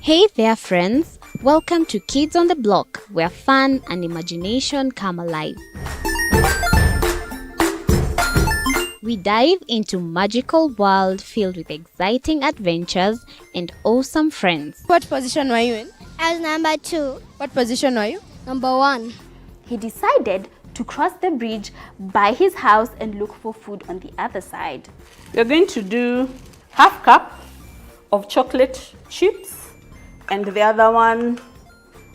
Hey there friends, welcome to Kids on the Block, where fun and imagination come alive. We dive into magical world filled with exciting adventures and awesome friends. What position were you in? I was number 2. What position were you? Number 1. He decided to cross the bridge by his house and look for food on the other side. We're going to do half cup of chocolate chips, and the other one,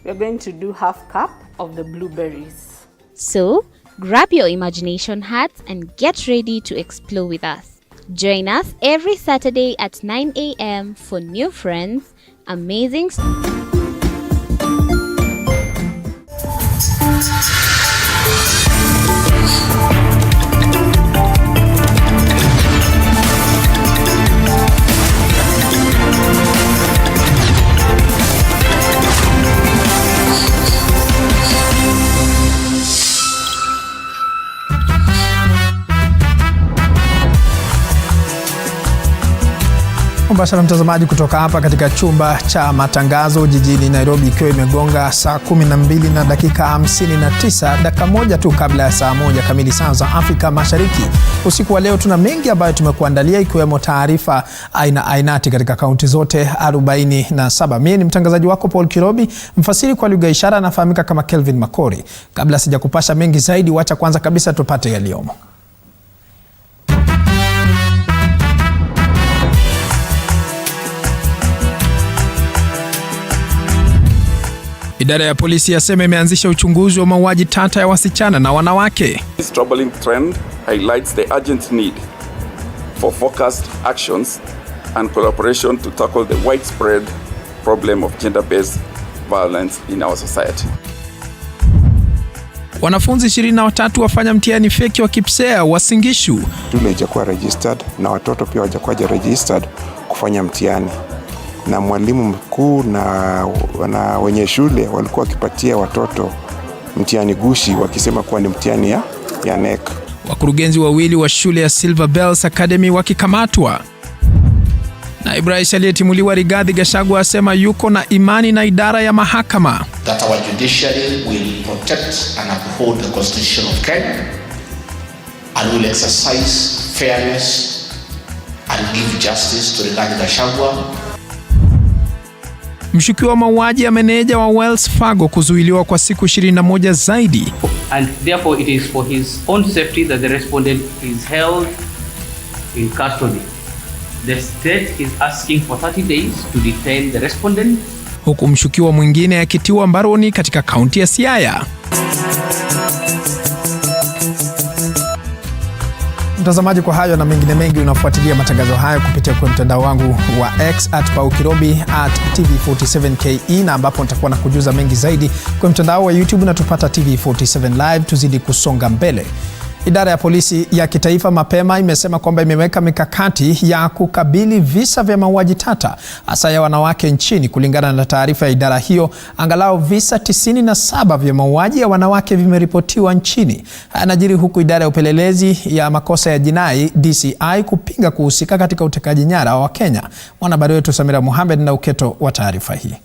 we're going to do half cup of the blueberries. So, grab your imagination hats and get ready to explore with us. Join us every Saturday at 9 a.m. for new friends, amazing Mbashara mtazamaji kutoka hapa katika chumba cha matangazo jijini Nairobi, ikiwa imegonga saa 12 na dakika 59, dakika moja tu kabla ya saa moja kamili saa za Afrika Mashariki. Usiku wa leo tuna mengi ambayo tumekuandalia, ikiwemo taarifa ainati katika kaunti zote 47. Mimi ni mtangazaji wako Paul Kirobi, mfasiri kwa lugha ishara anafahamika kama Kelvin Makori. Kabla sijakupasha mengi zaidi, wacha kwanza kabisa tupate yaliyomo. Idara ya polisi yasema imeanzisha uchunguzi wa mauaji tata ya wasichana na wanawake. This troubling trend highlights the urgent need for focused actions and collaboration to tackle the widespread problem of gender-based violence in our society. Wanafunzi 23 wafanya mtihani feki wa KPSEA Uasin Gishu. Shule haijakuwa registered na watoto pia hawajakuwa registered kufanya mtihani. Na mwalimu mkuu na wenye shule walikuwa wakipatia watoto mtihani gushi wakisema kuwa ni mtihani ya NEC. Wakurugenzi wawili wa shule ya Silver Bells Academy wakikamatwa. Na Ibrahim aliyetimuliwa Rigathi Gachagua asema yuko na imani na idara ya mahakama. That our judiciary will protect and uphold the Constitution of Kenya and will exercise fairness and give justice to Rigathi Gachagua. Mshukiwa mauaji ya meneja wa Wells Fargo kuzuiliwa kwa siku 21 zaidi. And therefore it is for his own safety that the respondent is held in custody. The state is asking for 30 days to detain the respondent. Huku mshukiwa mwingine akitiwa mbaroni katika kaunti ya Siaya. Mtazamaji, kwa hayo na mengine mengi unafuatilia matangazo hayo kupitia kwa mtandao wangu wa X @paukirobi @TV47KE, na ambapo nitakuwa na kujuza mengi zaidi kwa mtandao wa YouTube na tupata TV47 Live. Tuzidi kusonga mbele. Idara ya polisi ya kitaifa mapema imesema kwamba imeweka mikakati ya kukabili visa vya mauaji tata hasa ya wanawake nchini. Kulingana na taarifa ya idara hiyo, angalau visa 97 vya mauaji ya wanawake vimeripotiwa nchini. Anajiri huku idara ya upelelezi ya makosa ya jinai DCI kupinga kuhusika katika utekaji nyara wa Kenya. Mwanahabari wetu Samira Mohamed na uketo wa taarifa hii.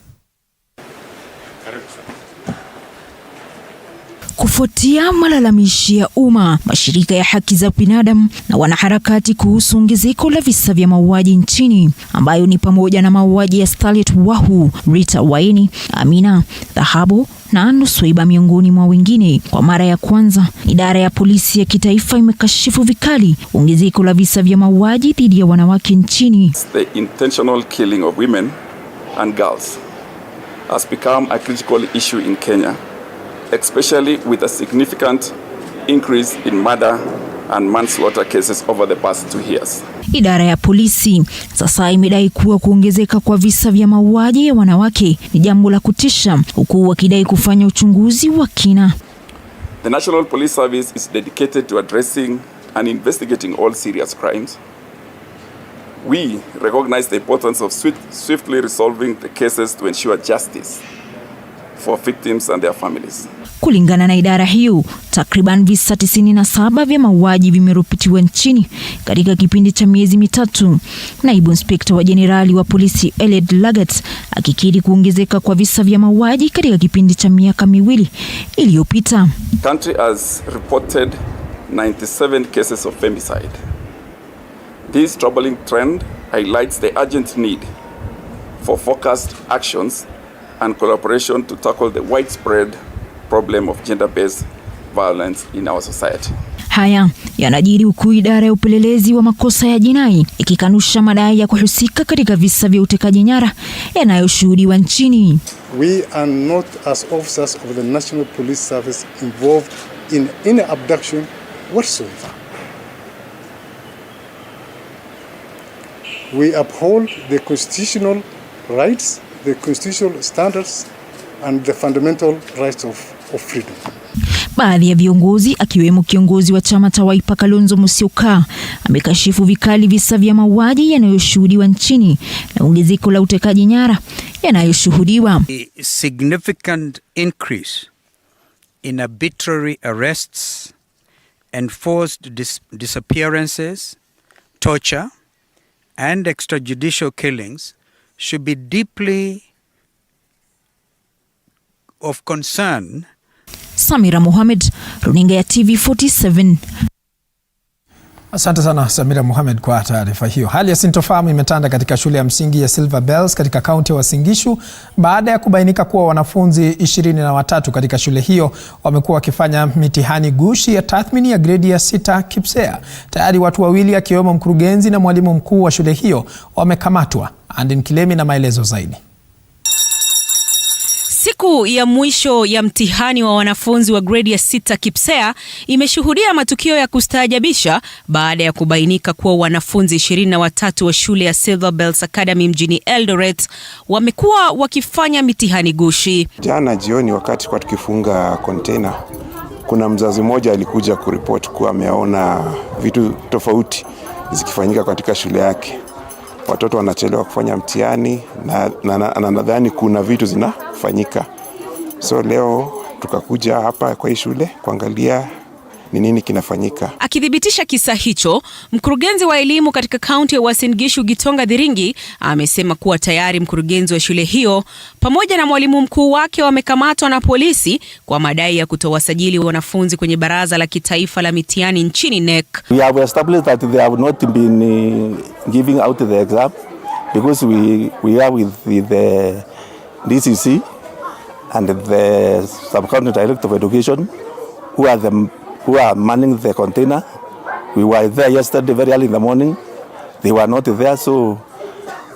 Kufuatia malalamishi ya umma, mashirika ya haki za binadamu na wanaharakati kuhusu ongezeko la visa vya mauaji nchini, ambayo ni pamoja na mauaji ya Starlet Wahu, Rita Waini, Amina Dhahabu na Nuswaiba miongoni mwa wengine, kwa mara ya kwanza idara ya polisi ya kitaifa imekashifu vikali ongezeko la visa vya mauaji dhidi ya wanawake nchini. The intentional killing of women and girls has become a critical issue in Kenya, especially with a significant increase in murder and manslaughter cases over the past 2 years. Idara ya polisi sasa imedai kuwa kuongezeka kwa visa vya mauaji ya wanawake ni jambo la kutisha, huku wakidai kufanya uchunguzi wa kina. The National Police Service is dedicated to addressing and investigating all serious crimes. We recognize the importance of swiftly resolving the cases to ensure justice, for victims and their families. Kulingana na idara hiyo, takriban visa 97 vya mauaji vimeripotiwa nchini katika kipindi cha miezi mitatu. Naibu Inspekta wa Jenerali wa Polisi Elliot Lagat akikiri kuongezeka kwa visa vya mauaji katika kipindi cha miaka miwili iliyopita. The country has reported 97 cases of femicide. This troubling trend highlights the urgent need for focused actions and collaboration to tackle the widespread problem of gender-based violence in our society. Haya yanajiri huku idara ya upelelezi wa makosa ya jinai ikikanusha madai ya kuhusika katika visa vya utekaji nyara yanayoshuhudiwa nchini. We are not as officers of the National Police Service involved in any abduction whatsoever. We uphold the constitutional rights, the constitutional standards and the fundamental rights of freedom. Baadhi ya viongozi akiwemo kiongozi wa chama cha Wiper Kalonzo Musyoka amekashifu vikali visa vya mauaji yanayoshuhudiwa nchini na ongezeko la utekaji nyara yanayoshuhudiwa. A significant increase in arbitrary arrests, enforced disappearances, torture and extrajudicial killings should be deeply of concern. Samira Mohamed, runinga ya TV47. Asante sana Samira Mohamed kwa taarifa hiyo. Hali ya sintofahamu imetanda katika shule ya msingi ya Silver Bells katika kaunti ya Uasin Gishu baada ya kubainika kuwa wanafunzi 23 katika shule hiyo wamekuwa wakifanya mitihani gushi ya tathmini ya gredi ya 6 KPSEA. Tayari watu wawili akiwemo mkurugenzi na mwalimu mkuu wa shule hiyo wamekamatwa. Andin Kilemi na maelezo zaidi. Siku ya mwisho ya mtihani wa wanafunzi wa gredi ya 6 KPSEA imeshuhudia matukio ya kustaajabisha baada ya kubainika kuwa wanafunzi 23 wa shule ya Silver Bells Academy mjini Eldoret wamekuwa wakifanya mitihani gushi. Jana jioni wakati kwa tukifunga container, kuna mzazi mmoja alikuja kuripoti kuwa ameona vitu tofauti zikifanyika katika shule yake. Watoto wanachelewa kufanya mtihani na nadhani kuna vitu zinafanyika. So leo tukakuja hapa kwa hii shule kuangalia ni nini kinafanyika. Akithibitisha kisa hicho, mkurugenzi wa elimu katika kaunti ya Uasin Gishu Gitonga Thiringi amesema kuwa tayari mkurugenzi wa shule hiyo pamoja na mwalimu mkuu wake wamekamatwa na polisi kwa madai ya kutowasajili wanafunzi kwenye baraza la kitaifa la mitihani nchini NEC. We have established that they have not been giving out the exam because we are with the DCC and the Sub-County Director of Education who are manning the container. We were there yesterday very early in the morning. They were not there, so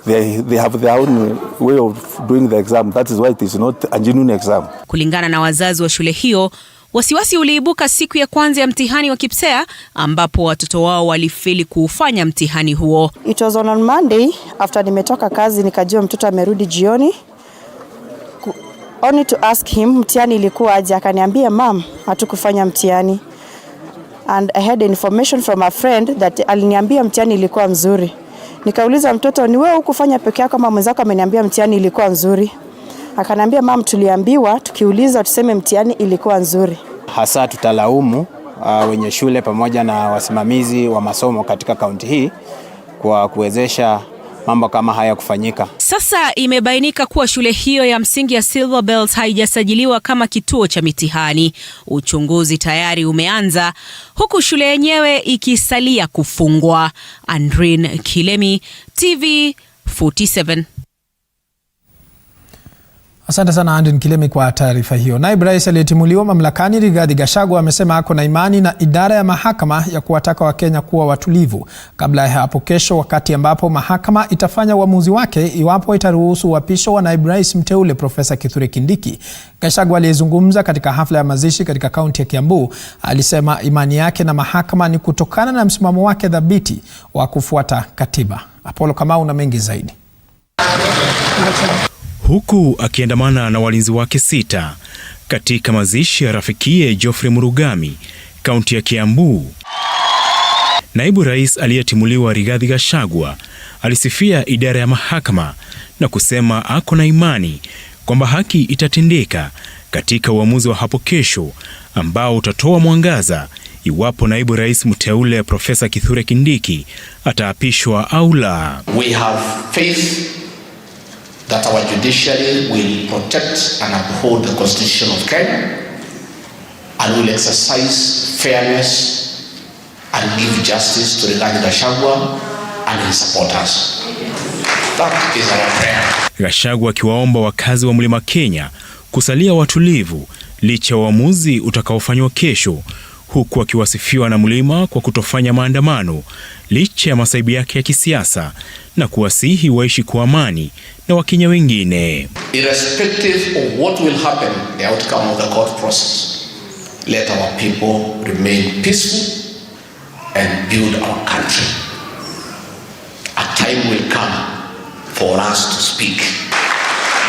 they have their own way of doing the exam. That is why it is not a genuine exam. Kulingana na wazazi wa shule hiyo, wasiwasi uliibuka siku ya kwanza ya mtihani wa KPSEA ambapo watoto wao walifeli kuufanya mtihani huo. It was on Monday after nimetoka kazi nikajua mtoto amerudi jioni. Only to ask him mtihani ilikuwa aje, akaniambia mom hatukufanya mtihani. And I had information from a friend that aliniambia mtihani ilikuwa mzuri. Nikauliza mtoto, ni wewe hukufanya peke yako kama mwenzako ameniambia mtihani ilikuwa nzuri? Akaniambia mom, tuliambiwa tukiuliza tuseme mtihani ilikuwa nzuri. Hasa tutalaumu wenye shule pamoja na wasimamizi wa masomo katika kaunti hii kwa kuwezesha mambo kama haya kufanyika. Sasa imebainika kuwa shule hiyo ya msingi ya Silver Bells haijasajiliwa kama kituo cha mitihani. Uchunguzi tayari umeanza huku shule yenyewe ikisalia kufungwa. Andrin Kilemi, TV47. Asante sana Andin Kilemi kwa taarifa hiyo. Naibu Rais aliyetimuliwa mamlakani Rigathi Gachagua amesema ako na imani na idara ya mahakama ya kuwataka Wakenya kuwa watulivu kabla ya hapo kesho, wakati ambapo mahakama itafanya uamuzi wake iwapo itaruhusu uapisho wa Naibu Rais mteule Profesa Kithure Kindiki. Gachagua aliyezungumza katika hafla ya mazishi katika kaunti ya Kiambu alisema imani yake na mahakama ni kutokana na msimamo wake thabiti wa kufuata katiba. Apollo Kamau na mengi zaidi. Huku akiandamana na walinzi wake 6 katika mazishi ya rafikie Geoffrey Murugami, kaunti ya Kiambu, Naibu Rais aliyetimuliwa Rigathi Gachagua alisifia idara ya mahakama na kusema ako na imani kwamba haki itatendeka katika uamuzi wa hapo kesho ambao utatoa mwangaza iwapo naibu rais mteule Profesa Kithure Kindiki ataapishwa au la. We have faith that our judiciary will protect and uphold the Constitution of Kenya and will exercise fairness and give justice to the Gachagua and his supporters. That is our prayer. Gachagua akiwaomba wakazi wa Mlima Kenya kusalia watulivu licha uamuzi utakaofanywa kesho, huku akiwasifiwa na Mlima kwa kutofanya maandamano licha ya masaibu yake ya kisiasa na kuwasihi waishi kwa amani na Wakenya wengine. Irrespective of what will happen, the outcome of the court process, let our people remain peaceful and build our country. A time will come for us to speak,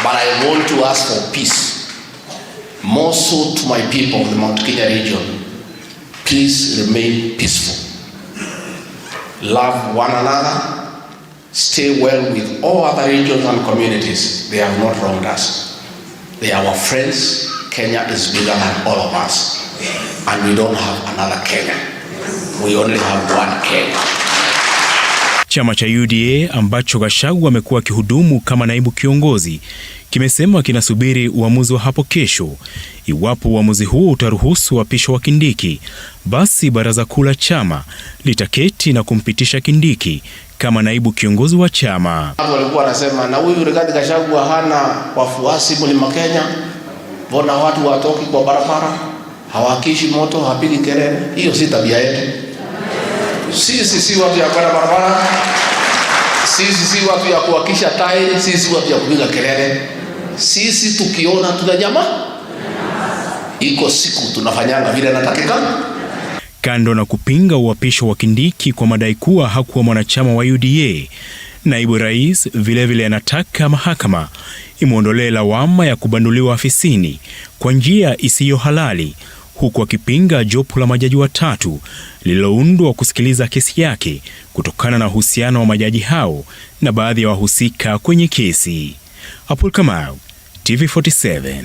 but I want to ask for peace, more so to my people of the Mount Kenya region. Please remain peaceful. Love one another. Stay well with all other regions and communities. They have not wronged us. They are our friends. Kenya is bigger than all of us. And we don't have another Kenya. We only have one Kenya. Chama cha UDA ambacho Gachagua amekuwa akihudumu kama naibu kiongozi kimesema kinasubiri uamuzi wa hapo kesho. Iwapo uamuzi huo utaruhusu uapisho wa Kindiki, basi baraza kuu la chama litaketi na kumpitisha Kindiki kama naibu kiongozi wa chama. Walikuwa wanasema na huyu Rigathi Gachagua hana wafuasi Mlima Kenya, mbona watu watoki kwa barabara, hawakishi moto, hapigi kelele? Hiyo si tabia yetu. Sisi si watu ya kwenda barabara, sisi si watu ya kuhakisha tairi, sisi si watu ya kupiga kelele. Sisi tukiona tunanyama, iko siku tunafanyanga vile natakika. Kando na kupinga uapisho wa Kindiki kwa madai kuwa hakuwa mwanachama wa UDA, naibu rais vilevile anataka mahakama imuondolee lawama ya kubanduliwa afisini kwa njia isiyo halali, huku akipinga jopo la majaji watatu lililoundwa kusikiliza kesi yake kutokana na uhusiano wa majaji hao na baadhi ya wahusika kwenye kesi. Apul Kamau, TV47.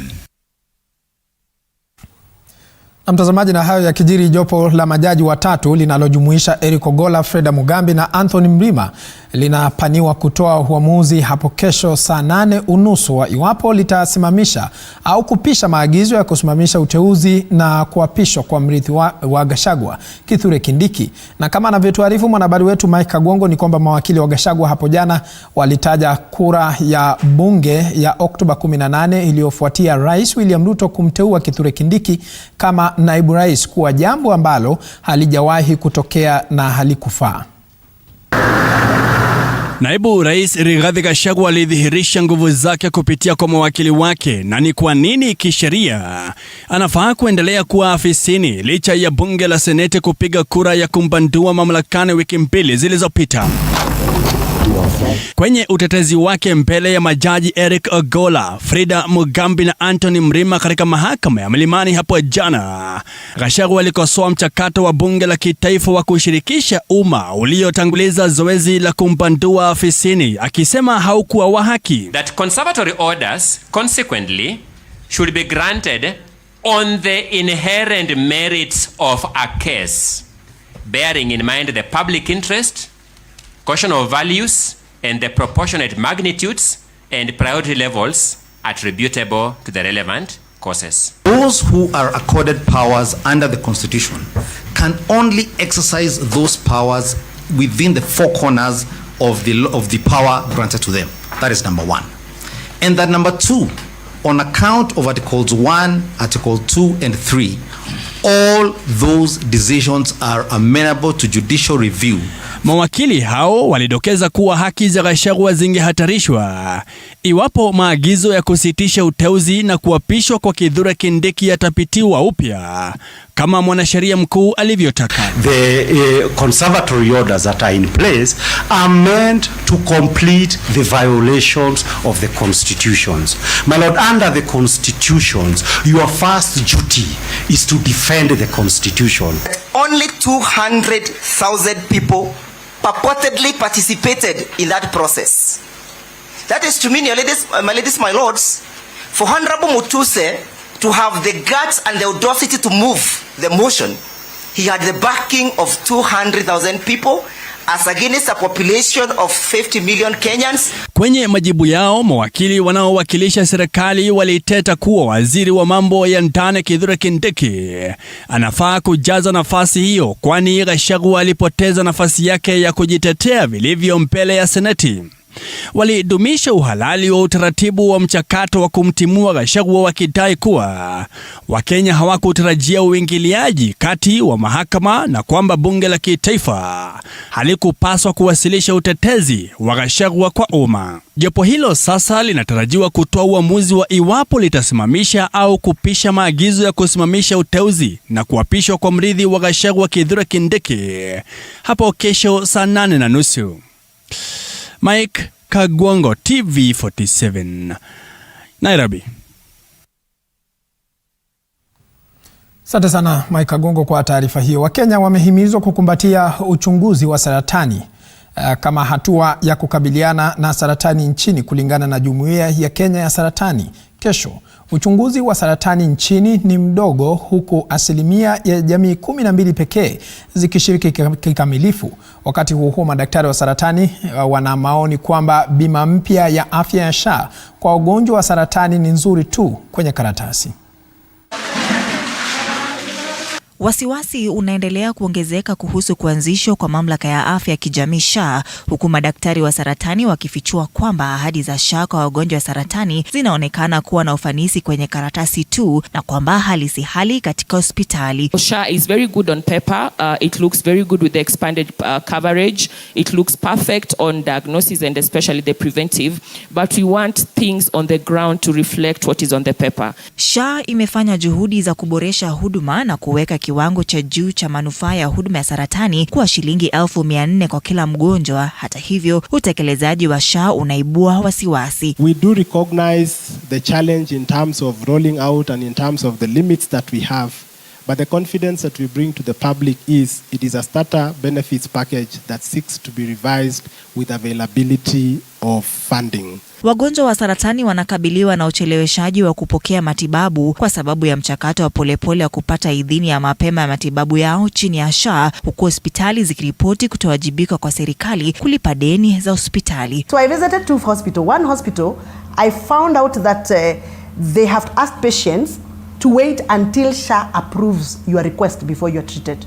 Na mtazamaji, na hayo ya kijiri, jopo la majaji watatu linalojumuisha Eric Ogolla, Freda Mugambi na Anthony Mrima linapaniwa kutoa uamuzi hapo kesho saa 8:30 iwapo litasimamisha au kupisha maagizo ya kusimamisha uteuzi na kuapishwa kwa mrithi wa Gachagua, Kithure Kindiki. Na kama anavyotuarifu mwanahabari wetu Mike Kagwongo, ni kwamba mawakili wa Gachagua hapo jana walitaja kura ya bunge ya Oktoba 18 iliyofuatia Rais William Ruto kumteua Kithure Kindiki kama naibu rais kuwa jambo ambalo halijawahi kutokea na halikufaa. Naibu Rais Rigathi Gachagua alidhihirisha nguvu zake kupitia kwa mawakili wake na ni kwa nini kisheria anafaa kuendelea kuwa afisini licha ya bunge la Seneti kupiga kura ya kumbandua mamlakani wiki mbili zilizopita. Kwenye utetezi wake mbele ya majaji Eric Ogolla, Freda Mugambi na Anthony Mrima katika mahakama ya Milimani hapo jana, Gachagua alikosoa mchakato wa bunge la kitaifa wa kushirikisha umma uliotanguliza zoezi la kumbandua afisini, akisema haukuwa wa haki. That conservatory orders consequently should be granted on the inherent merits of a case, bearing in mind the public interest, caution of values, and the proportionate magnitudes and priority levels attributable to the relevant causes. Those who are accorded powers under the Constitution can only exercise those powers within the four corners of the power granted to them. That is number one. And that number two, on account of Articles 1, Article 2, and 3, all those decisions are amenable to judicial review. Mawakili hao walidokeza kuwa haki za Gachagua zingehatarishwa iwapo maagizo ya kusitisha uteuzi na kuapishwa kwa Kithure Kindiki yatapitiwa upya kama mwanasheria mkuu alivyotaka. The conservatory orders that are in place are meant to complete the violations of the constitutions. My Lord, under the constitutions, your first duty is to defend the constitution. Only 200,000 people purportedly participated in that process. That is to me, my ladies, my lords, For Honorable Mutuse to have the guts and the audacity to move the motion, he had the backing of 200,000 people as against a population of 50 million Kenyans. Kwenye majibu yao, mawakili wanaowakilisha serikali waliteta kuwa waziri wa mambo ya ndani Kithure Kindiki anafaa kujaza nafasi hiyo, kwani Gachagua alipoteza nafasi yake ya kujitetea vilivyo mbele ya seneti. Walidumisha uhalali wa utaratibu wa mchakato wa kumtimua Gachagua, wakidai kuwa Wakenya hawakutarajia uingiliaji kati wa mahakama na kwamba bunge la kitaifa halikupaswa kuwasilisha utetezi wa Gachagua kwa umma. Jopo hilo sasa linatarajiwa kutoa uamuzi wa iwapo litasimamisha au kupisha maagizo ya kusimamisha uteuzi na kuapishwa kwa mrithi wa Gachagua Kithure Kindiki hapo kesho saa 8:30. Mike Kagwango, TV47, Nairobi. Asante sana Mike Kagwango kwa taarifa hiyo. Wakenya wamehimizwa kukumbatia uchunguzi wa saratani kama hatua ya kukabiliana na saratani nchini kulingana na Jumuiya ya Kenya ya Saratani. Kesho, uchunguzi wa saratani nchini ni mdogo, huku asilimia ya jamii 12 pekee zikishiriki kikamilifu. Wakati huo madaktari wa saratani wana maoni kwamba bima mpya ya afya ya SHA kwa ugonjwa wa saratani ni nzuri tu kwenye karatasi. Wasiwasi unaendelea kuongezeka kuhusu kuanzishwa kwa mamlaka ya afya ya kijamii SHA, huku madaktari wa saratani wakifichua kwamba ahadi za SHA kwa wagonjwa wa saratani zinaonekana kuwa na ufanisi kwenye karatasi tu na kwamba hali si hali katika hospitali. SHA is very good on paper. It looks very good with the expanded coverage. It looks perfect on diagnosis and especially the preventive, but we want things on the ground to reflect what is on the paper. SHA imefanya juhudi za kuboresha huduma na kuweka kiwango cha juu cha manufaa ya huduma ya saratani kuwa shilingi 1,400 kwa kila mgonjwa. Hata hivyo, utekelezaji wa SHA unaibua wasiwasi. We do recognize the challenge in terms of rolling out and in terms of the limits that we have. But the confidence that we bring to the public is it is a starter benefits package that seeks to be revised with availability of funding. Wagonjwa wa saratani wanakabiliwa na ucheleweshaji wa kupokea matibabu kwa sababu ya mchakato wa polepole wa kupata idhini ya mapema ya matibabu yao chini ya SHA, huku hospitali zikiripoti kutowajibika kwa serikali kulipa deni za hospitali. So I visited two hospitals. One hospital, I found out that they have asked patients to wait until SHA approves your request before you're treated.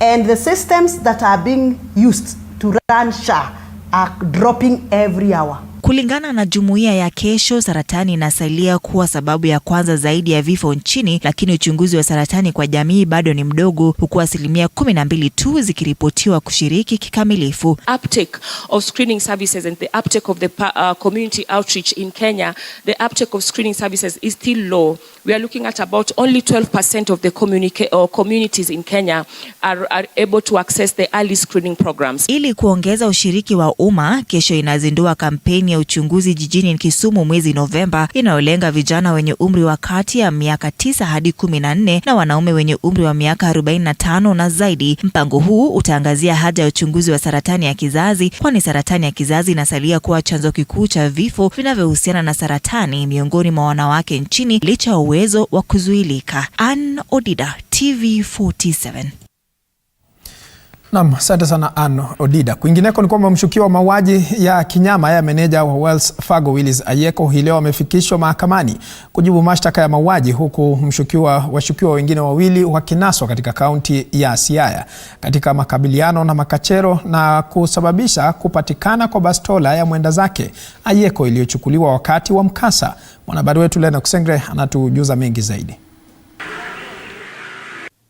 And the systems that are being used to run SHA are dropping every hour. Kulingana na jumuiya ya Kesho, saratani inasalia kuwa sababu ya kwanza zaidi ya vifo nchini, lakini uchunguzi wa saratani kwa jamii bado ni mdogo, huku asilimia 12 tu zikiripotiwa kushiriki kikamilifu. Uptake of screening services and the uptake of the community outreach in Kenya, the uptake of screening services is still low. We are looking at about only 12% of the communities in Kenya are able to access the early screening programs. Ili kuongeza ushiriki wa umma, Kesho inazindua kampeni ya uchunguzi jijini Kisumu mwezi Novemba inayolenga vijana wenye umri wa kati ya miaka 9 hadi 14 na wanaume wenye umri wa miaka 45 na zaidi. Mpango huu utaangazia haja ya uchunguzi wa saratani ya kizazi, kwani saratani ya kizazi inasalia kuwa chanzo kikuu cha vifo vinavyohusiana na saratani miongoni mwa wanawake nchini licha ya uwezo wa kuzuilika. Ann Odida, TV47. Naam, asante sana Ann Odida. Kwingineko ni kwamba mshukiwa wa mauaji ya kinyama ya meneja wa Wells Fargo Willis Ayeko hii leo amefikishwa mahakamani kujibu mashtaka ya mauaji, huku washukiwa wengine wawili wakinaswa katika kaunti ya Siaya katika makabiliano na makachero na kusababisha kupatikana kwa bastola ya mwenda zake Ayeko iliyochukuliwa wakati wa mkasa. Mwanahabari wetu Lena Kusengre anatujuza mengi zaidi.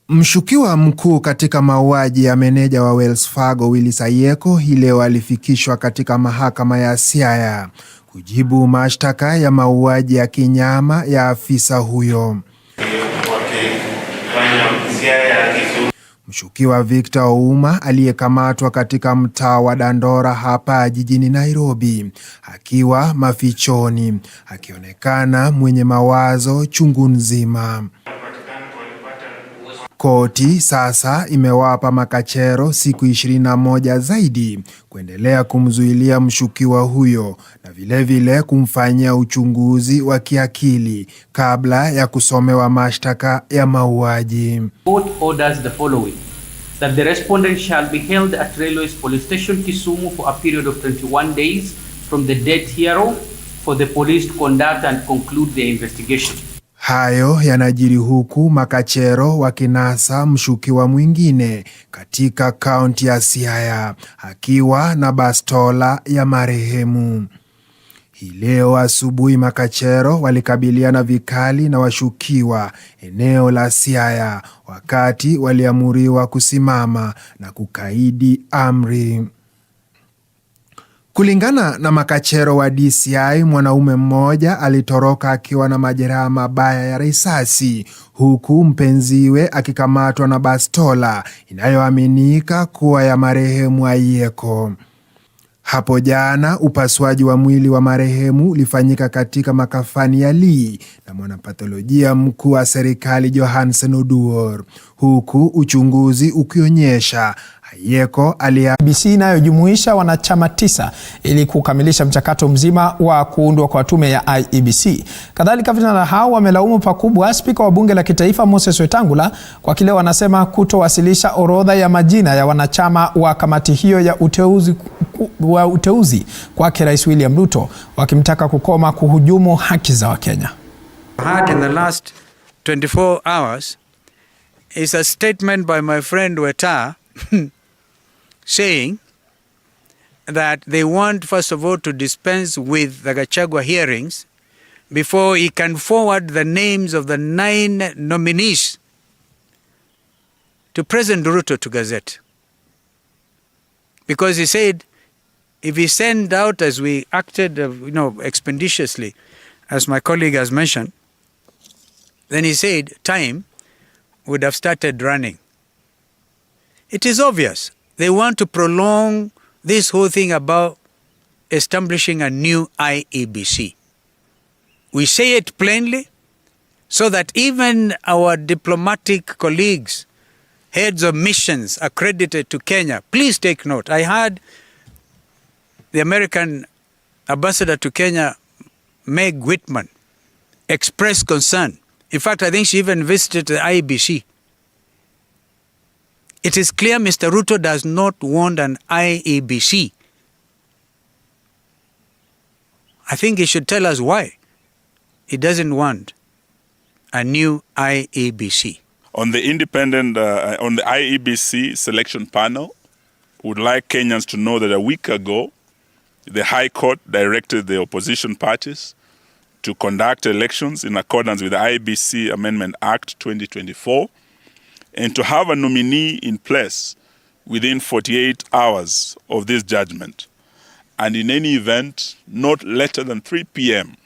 Mshukiwa mkuu katika mauaji ya meneja wa Wells Fargo Willis Ayeko hii leo alifikishwa katika mahakama ya Siaya kujibu mashtaka ya mauaji ya kinyama ya afisa huyo. Mshukiwa Victor Ouma aliyekamatwa katika mtaa wa Dandora hapa jijini Nairobi akiwa mafichoni, akionekana mwenye mawazo chungu nzima. Koti sasa imewapa makachero siku 21 zaidi kuendelea kumzuilia mshukiwa huyo na vilevile kumfanyia uchunguzi wa kiakili kabla ya kusomewa mashtaka ya mauaji. Court orders the following: that the respondent shall be held at Railways Police Station Kisumu for a period of 21 days from the date hereof for the police to conduct and conclude their investigation. Hayo yanajiri huku makachero wakinasa mshukiwa mwingine katika kaunti ya Siaya akiwa na bastola ya marehemu. Hii leo asubuhi makachero walikabiliana vikali na washukiwa eneo la Siaya wakati waliamuriwa kusimama na kukaidi amri. Kulingana na makachero wa DCI, mwanaume mmoja alitoroka akiwa na majeraha mabaya ya risasi huku mpenziwe akikamatwa na bastola inayoaminika kuwa ya marehemu Ayeko. Hapo jana upasuaji wa mwili wa marehemu ulifanyika katika makafani ya Lee na mwanapatholojia mkuu wa serikali Johansen Oduor, huku uchunguzi ukionyesha Ayeko IEBC inayojumuisha wanachama 9 ili kukamilisha mchakato mzima wa kuundwa kwa tume ya IEBC. Kadhalika vijana hao wamelaumu pakubwa spika wa bunge la kitaifa Moses Wetangula kwa kile wanasema kutowasilisha orodha ya majina ya wanachama wa kamati hiyo ya uteuzi kwake Rais William Ruto, wakimtaka kukoma kuhujumu haki za Wakenya. In the last 24 hours is a statement by my friend Weta saying that they want, first of all, to dispense with the Gachagua hearings before he can forward the names of the 9 nominees to President Ruto to Gazette. Because he said, if he sent out, as we acted, expeditiously, as my colleague has mentioned, then he said time would have started running. It is obvious. They want to prolong this whole thing about establishing a new IEBC. We say it plainly so that even our diplomatic colleagues, heads of missions accredited to Kenya, please take note. I heard the American ambassador to Kenya, Meg Whitman, express concern. In fact, I think she even visited the IEBC. It is clear Mr. Ruto does not want an IEBC. I think he should tell us why he doesn't want a new IEBC. On the on the IEBC selection panel, would like Kenyans to know that a week ago, the High Court directed the opposition parties to conduct elections in accordance with the IEBC Amendment Act 2024 and to have a nominee in place within 48 hours of this judgment, and in any event, not later than 3 p.m.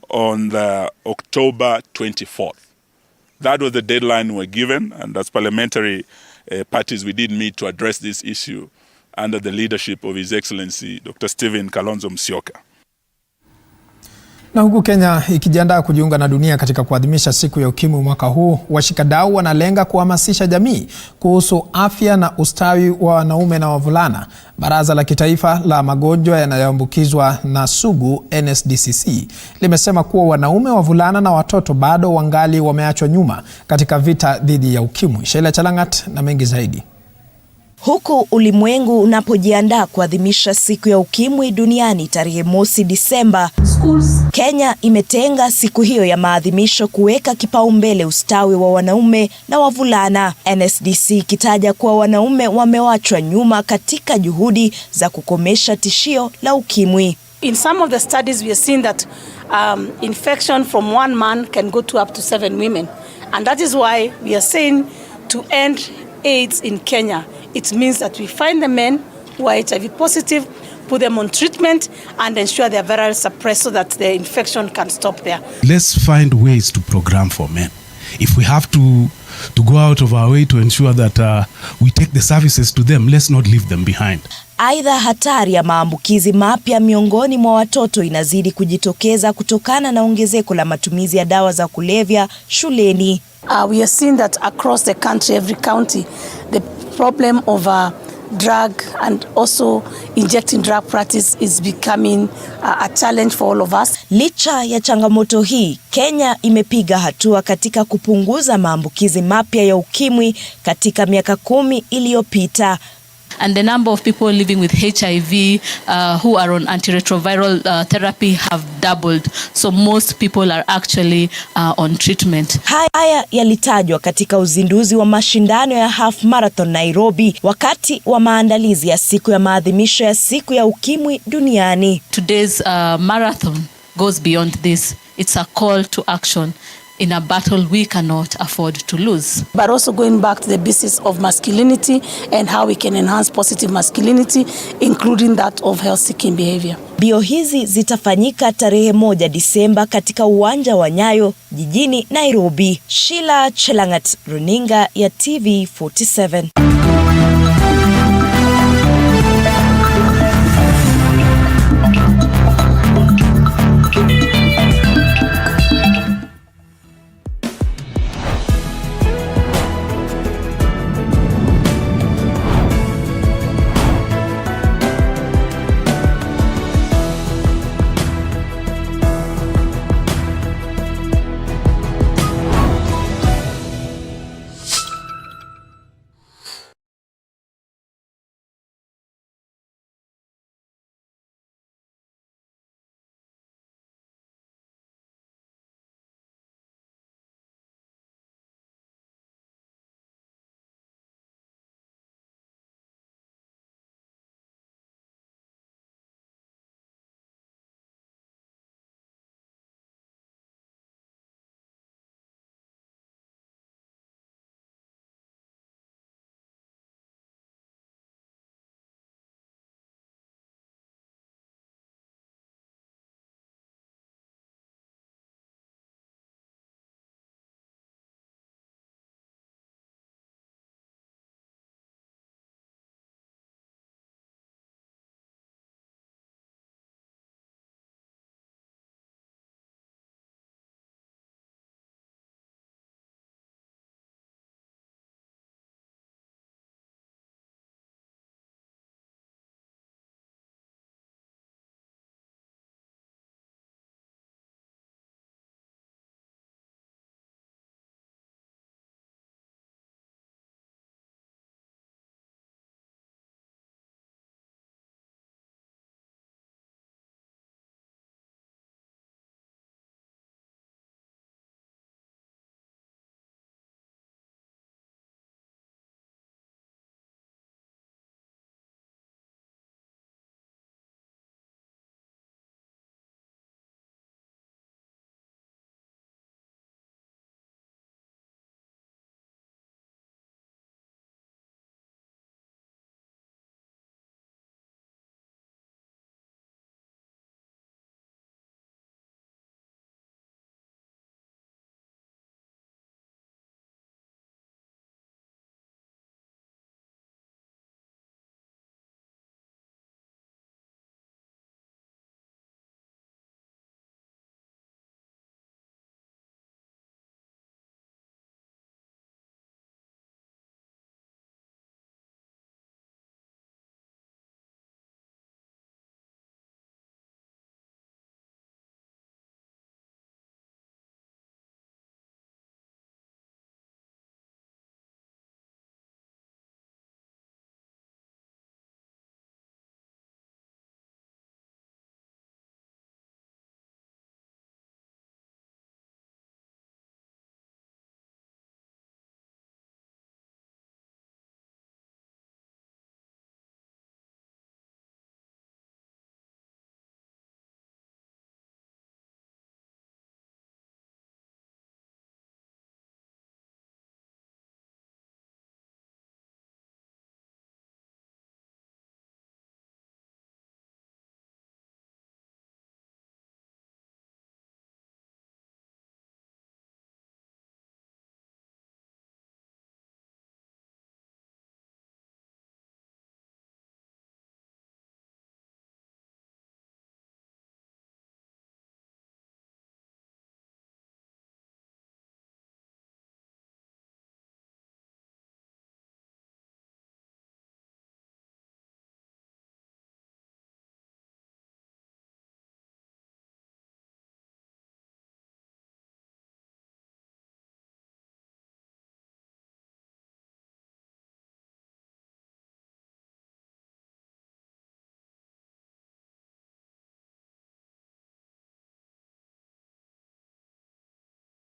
on the October 24th. That was the deadline we were given, and as parliamentary parties, we did meet to address this issue under the leadership of His Excellency Dr. Stephen Kalonzo Musyoka. Na huku Kenya ikijiandaa kujiunga na dunia katika kuadhimisha siku ya ukimwi mwaka huu, washikadau wanalenga kuhamasisha jamii kuhusu afya na ustawi wa wanaume na wavulana. Baraza la Kitaifa la Magonjwa yanayoambukizwa na Sugu NSDCC limesema kuwa wanaume, wavulana na watoto bado wangali wameachwa nyuma katika vita dhidi ya ukimwi. Sheila Chalangat na mengi zaidi. Huku ulimwengu unapojiandaa kuadhimisha siku ya ukimwi duniani tarehe 1 Disemba, Kenya imetenga siku hiyo ya maadhimisho kuweka kipaumbele ustawi wa wanaume na wavulana. NSDC ikitaja kuwa wanaume wamewachwa nyuma katika juhudi za kukomesha tishio la ukimwi. In some of the studies we have seen that infection from one man can go to up to 7 women, and that is why we are saying to end AIDS in Kenya. It means that we find the men who are HIV positive, put them on treatment, and ensure they are viral suppressed so that the infection can stop there. Let's find ways to program for men. If we have to go out of our way to ensure that we take the services to them, let's not leave them behind. Aidha, hatari ya maambukizi mapya miongoni mwa watoto inazidi kujitokeza kutokana na ongezeko la matumizi ya dawa za kulevya shuleni. We are seeing that across the country, every county, the problem of drug and also injecting drug practice is becoming a challenge for all of us. Licha ya changamoto hii, Kenya imepiga hatua katika kupunguza maambukizi mapya ya ukimwi katika miaka 10 iliyopita. And the number of people living with HIV who are on antiretroviral therapy have doubled. So most people are actually on treatment. Haya yalitajwa katika uzinduzi wa mashindano ya half marathon Nairobi wakati wa maandalizi ya siku ya maadhimisho ya siku ya ukimwi duniani. Today's marathon goes beyond this. It's a call to action in a battle we cannot afford to lose. But also going back to the basis of masculinity and how we can enhance positive masculinity, including that of health-seeking behavior. Mbio hizi zitafanyika tarehe 1 Disemba katika uwanja wa Nyayo jijini Nairobi. Sheila Chelangat, runinga ya TV47.